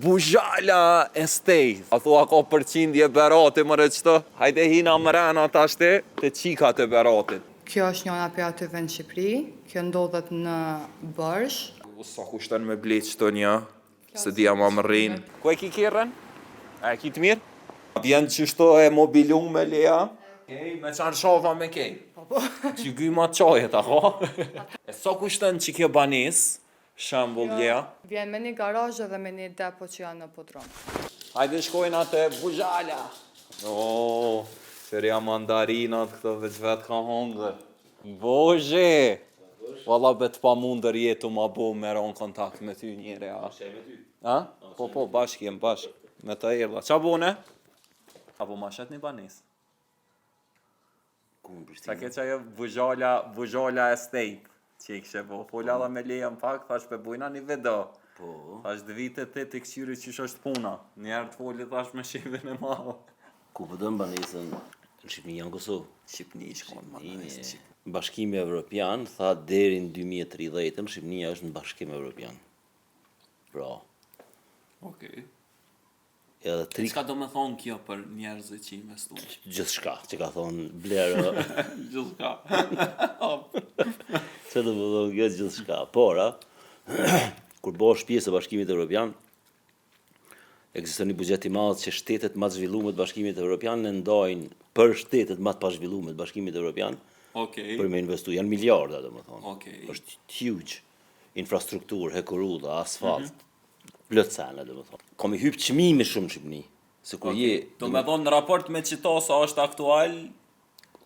Buzhala Estate. A thua ka përqindje Berati mëre qëto? Hajde hina mrena tashti të qikat e Beratit. Kjo është njëna për atyve në Shqipëri, kjo ndodhet në Bërsh. Sa kushton me ble qëto një, se dhja ma më rrinë. Ku e ki kjerën? E ki të mirë? Vjen qështo e mobilum me leja? Me qanë shafa me kej? Që gyma qajet, aha? E sa kushton që kjo banis? Shambull leja? Vjen me një garajë dhe me një depo që janë në podrom. Hajde shkojnë atë Buzhala. Qërja mandarinat këto veç vetë ka hongër. Bože! Valla bet pa mundër jetu ma bo me ron kontakt me ty njëre, a? Shej me ty? A? Po, bashk jem, bashk. Me të erdha. Qa bone? Apo ma shet një banis? Ku më Qa Prishtinë? ke qajo Buzhala Estate? Që i kështë po, fola dhe me leja në pak, thash pe bujna një video. Po. Thash dë vite të këqyri qysh është puna. Njerë të foli thash me shqimin e madhe. Ku po dëm banesën në Shqipëni janë Kosovë? Shqipni shkon ma nëjës. Bashkimi Evropian tha deri në 2030 Shqipënia është në Bashkim Evropian. Pra, Okej. edhe tri Çka do me thonë kjo për njerëzit që investu? gjithçka që ka thonë Blerë, Gjithka. që do më thonë kjo gjithçka. Por, kur bosh pjesë e Bashkimit Evropian, ekziston një buxhet i madh që shtetet më të zhvilluara të Bashkimit Evropian në ndajnë për shtetet më të pazhvilluara të Bashkimit Evropian Okej. për me investu. Janë miliarda, domethënë. Okej. Është huge. Infrastrukturë, hekurudha, asfalt, plot sene, domethënë. Kam i hyp çmimi shumë në Shqipëni. Se kur je, Do me thonë në raport me qito sa është aktual.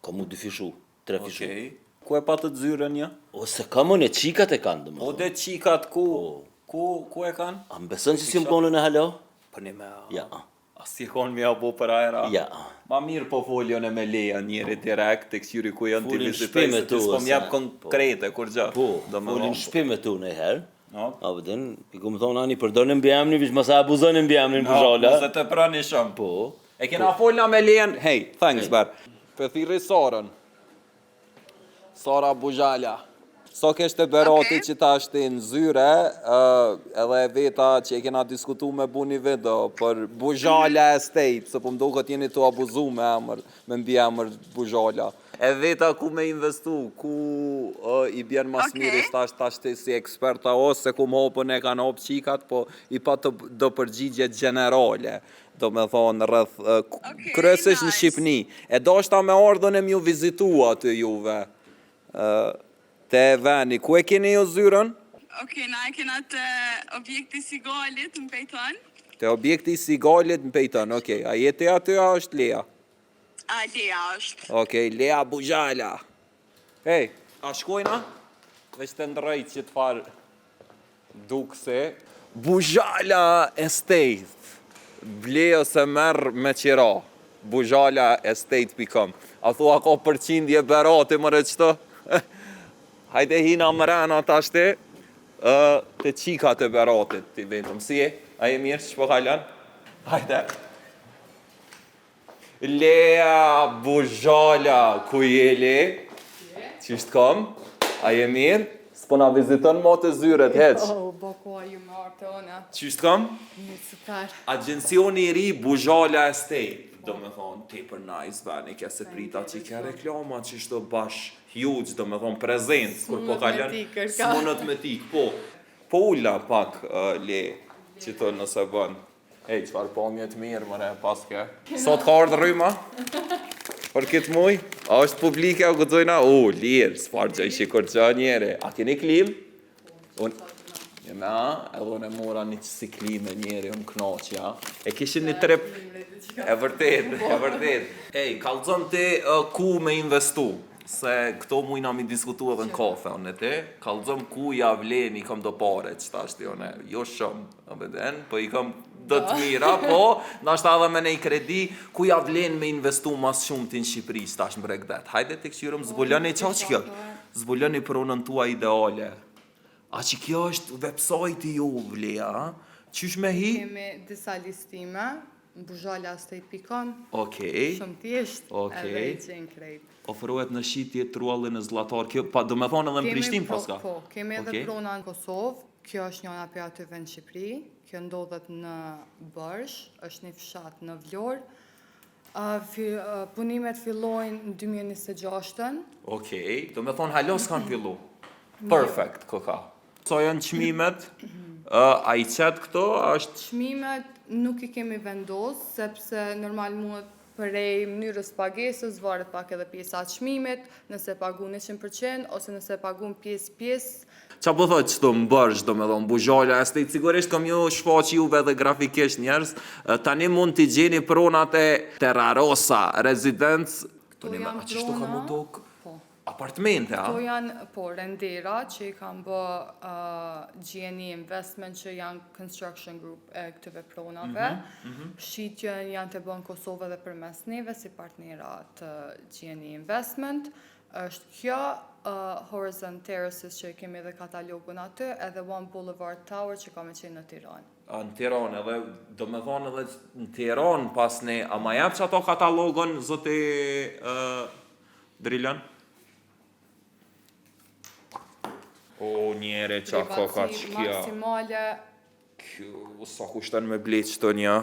ka mu 2 fishu, 3 fishu. Okej. Ku e patë të zyrën një? Ose ka më në qikat e kanë, O domethënë. de qikat ku e kanë? A më beson që si më konën e halo? Për një me... Ja. As si kon me apo për aera? Ja. Ma mirë po folion e me leja njëri direkt të këqyri ku janë të Folin vizitoj shpi me se tu, ti s'po ose- m'jap konkrete kur gjë. Po, Do me folin thonë. shpi me tu në herë. No. A vëdën, i ku më thonë ani përdojnë në emrin, vish masa abuzojnë në emrin Buzhala. Se të prani shumë. Po. E kena folna me lejen, hey, thanks bar. Për thirri Sarën. Sara Buzhala. So kështë e Berati që ta është në zyre, edhe e veta që e kena diskutu me bu një video për Buzhala Estate, se po mdo këtë jeni të abuzu me emër, me mbi emër Buzhala. E veta ku me investu, ku i bjen mas miris tash si eksperta ose ku më hopën e kanë hopë qikat, po i pa të do përgjigje generale, do me thonë rrëth, kryesisht në Shqipni. E do shta me ardhën e mju vizitua të juve. Te veni, ku e keni ju zyrën? Okej, na e kena të objekti Sigalit në Pejton. Te objekti Sigalit në Pejton, okej. A jeti aty, a është Lea? A, Lea është. Okej, Lea Buzhala. Hej, a shkojna? Veç të ndrejt që të farë dukse. Buzhala Estate. Bleo se merë me qira. Buzhalaestate.com. A thua ka përqindje Berati mëre qëto? Hajde hina mrena tashti të qikat e Beratit ti vetëm. Si e? A je mirë që po kalan? Hajde. Lea Buzhala, ku je le? Qishtë kom? A je mirë? S'po na viziton mo të zyret, heq. Bako ju me artë one. Qishtë kom? Një super. Agencioni i ri Buzhala Estate. Do me thonë, taper nice, vani, kja se prita që kja reklama që shto bash huge, do me thonë prezent, kur po kalon, s'monët me tik, po. Po ulla pak, le, që të nëse bën. Ej, qëfar pomje të mirë, mëre, pas ke. Sot ka ardhë rryma? Për këtë muj? A është publike, a gëzojna? Lirë, s'far që ishi kur që njeri. A keni klim? Edhe unë e mora një qësi klime njeri, unë knoqja. E kishin një trep... E vërtet. Ej, kalëzëm ti ku me investu, se këto mujna mi diskutu edhe në kafe, unë e ti, kalëzëm ku ja vlen i kam do pare, që ta shti unë, jo shumë, po i kam do të mira, po, nashta edhe me nej kredi, ku ja vlen me investu mas shumë ti në Shqipëri, që ta është mbregdet. Hajde të këshyrëm, zbuloni qa që kjo? Zbuloni për unën tua ideale. A që kjo është website i ju, vleja, qysh me hi? Kemi disa listime, buzhalaestate.com. Okej. Shumë thjesht, edhe i qenë krejt. Ofrohet në shitje truallin e zllatar. Kjo, pa, do me thonë edhe në Prishtinë paska. Po, kemi edhe prona në Kosovë. Kjo është njëna për atyve në Shqipëri, kjo ndodhet në Bërsh, është një fshat në Vlorë. Punimet fillojnë në 2026-ën. Okej, do me thonë halos kanë fillu. Perfect, këka. So janë çmimet, a i qetë këto, është... Çmimet nuk i kemi vendosë, sepse normal muhet përej mënyrës pagesës, varet pak edhe pjesa e çmimit, nëse pagun 100% ose nëse pagun pjesë. Qa po thot qëto më bërsh, do me thonë, buzhala, e sigurisht kam ju shfaqi juve dhe grafikisht njerës, tani mund t'i gjeni pronat e Terrarosa Residence, Këto janë a qështu ka mu prona, dok po. apartmente, a? Këto janë, rendera që i kam bë GNE Investment që janë construction group e këtyve pronave. Shitjen janë të bënë Kosovë dhe përmes neve si partnera të GNE Investment. Është kjo Horizon Terraces që kemi dhe katalogun aty, edhe One Boulevard Tower që ka me qenë në Tiranë. Në Tiranë, edhe do me thonë edhe në Tiranë pas ne, a ma jep që ato katalogon, zoti Driljan? O, njere qa ka Privaci qkja. maksimale. Kjo, sa kushten me bleq të një,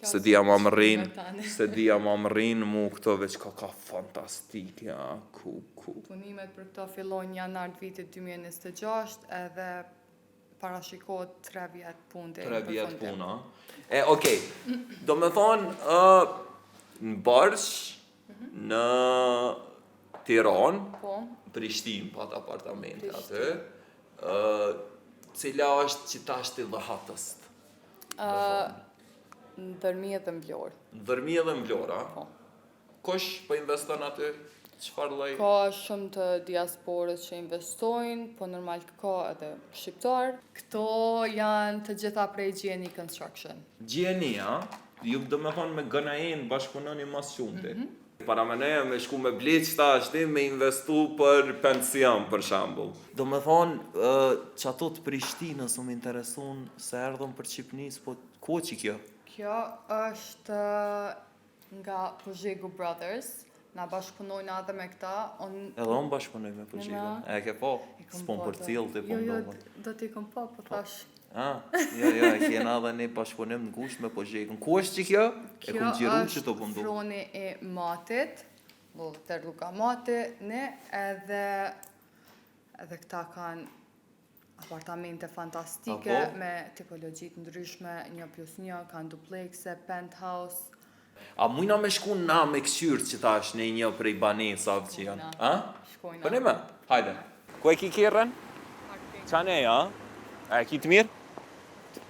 se dhja ma më rrinë, tani. se dhja ma më rrinë mu këto veç ka fantastik, ja, ku. Punimet për këto fillojnë janar të vitit 2026 edhe parashikohet 3 vjetë punë deri 3 në vjetë përfundim. puna. Okej, do me thonë, në Bërsh, në Tiranë, Po, Prishtinë pat apartamente aty, cila është qitashti dhe hatëst. në Dërmi dhe Vlorë. Në Dërmi edhe në Vlora, Po. kush po investon aty? Çfarë lloj? Ka shumë të diasporës që investojnë, po normal ka edhe shqiptar. Këto janë të gjitha prej GNE Construction. Gjenia, ju do me thonë me GNE-n bashkëpunoni mas shumëti. Para me ne me shku me bleq ta ashti me investu për pension, për shambull. Do me thonë, që ato të Prishtinës më interesun se erdhën për Qipnis, po ko që kjo? Kjo është nga Pozhegu Brothers. Na bashkëpunojnë edhe me këta. Edhe unë bashkëpunoj me Pozhegun. E ke po? S'pon për cilë të po ndohën. Do t'i kom po thash. Jo, kena edhe ne bashkëpunim në gusht me Pozhegun. Ku është që kjo? E kum gjiru që të pëndu. Kjo është froni e matit, do të rruga mati, ne edhe këta kanë apartamente fantastike me tipologjit ndryshme, 1+1, kanë duplekse, penthouse. A mujna me shku na me këshyrë që ta është në një prej banesave që janë? Shkojna. Për me? Hajde. Ku e ki kirën? Qa ne, a? E ki të mirë?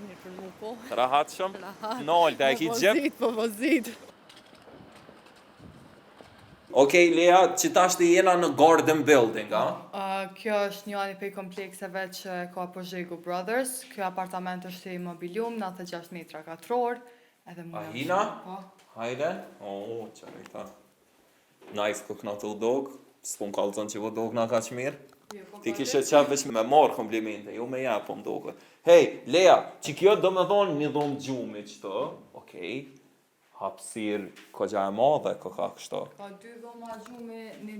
Mirë për mu po. Rahat shumë? Nolë, e ki të gjep? Po vozit. Okej, Lea, që ta është jena në Garden Building, a? Kjo është një ani prej komplekseve që ka Pozhegu Brothers. Kjo apartament është i mobilium, 96 metra katror. Edhe A hina? Po. Hajde. Qëre i ta. Nice, ku këna të udog. S'pun kalëzën që vë dog nga ka që mirë. Ti kishe qef veç me marë komplimente, jo me ja po më doke. Hej, Lea, që kjo do me thonë një dhomë gjumi qëto. Okej. Hapsir, ko gja e madhe, ko ka kështo. Ka 2 dhoma gjumi, një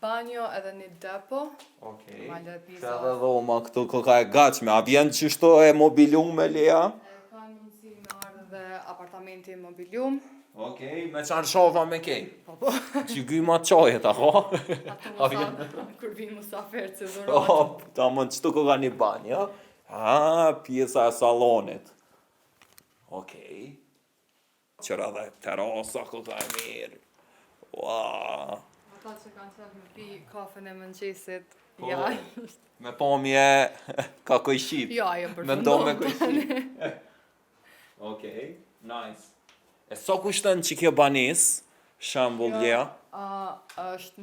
banjo edhe një depo. Okej. Malë pisa. Se edhe dhoma këtu ko ka e gachme. A vjen qështo e mobiliume, Lea? Ka mundësi me ardhë dhe apartamenti mobilium. Okej, me qanë shova me kej. Po. Që gyma qajet, aho? Ato kur vi musafir që dhurat. Ta më qëtu ko ka një banjo. Pjesa e salonit. Okej. Qëra dhe terasa ko ka e mirë. Ua. Ata që kanë qef me pi kafen e mëngjesit. Po. Ja. Me pomje ka kojshit. Ja, jo Me ndo me përfundon. kojshit. Okej, nice. E so kushton që kjo banis, shambull Lea? Është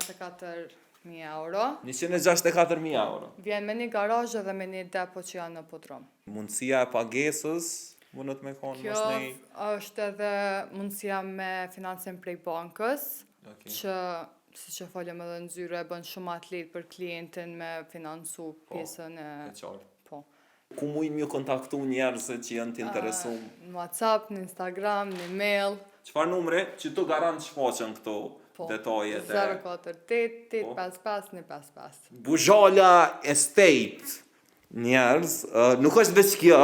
164.000 euro. 164.000 euro. Vjen me një garazh dhe me një depo që janë në podrom. Mundësia e pagesës, mundet me konë Kjo mos nej. është edhe mundësia me financim prej bankës, Okej. që si që folëm edhe në zyre, e bën shumë atë lehtë për klientin me financu pjesën e... E qartë. Po. Ku mujnë ju kontaktu njerëzit që janë të interesum? Në WhatsApp, në Instagram, në mail. Qëfar numre që tu garant shfaqen këto detajet e... 048 855 155. Buzhala Estate, njerëz, nuk është veç kjo,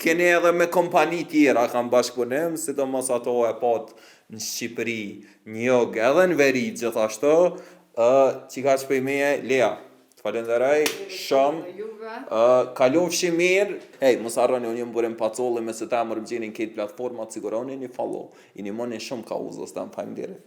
keni edhe me kompani tjera kam bashkëpunim, sidomos ato e pat në Shqipëri, në jug, edhe në veri gjithashtu, që ka shpej meje, Lea, të falenderoj shumë, Juve. kalofshi mirë, hej, mos harroni unë jam burim pacolli me së ta më rëmgjenin këtë platformat, siguroni një follow, i një moni shumë ka uzës, ta më faleminderit.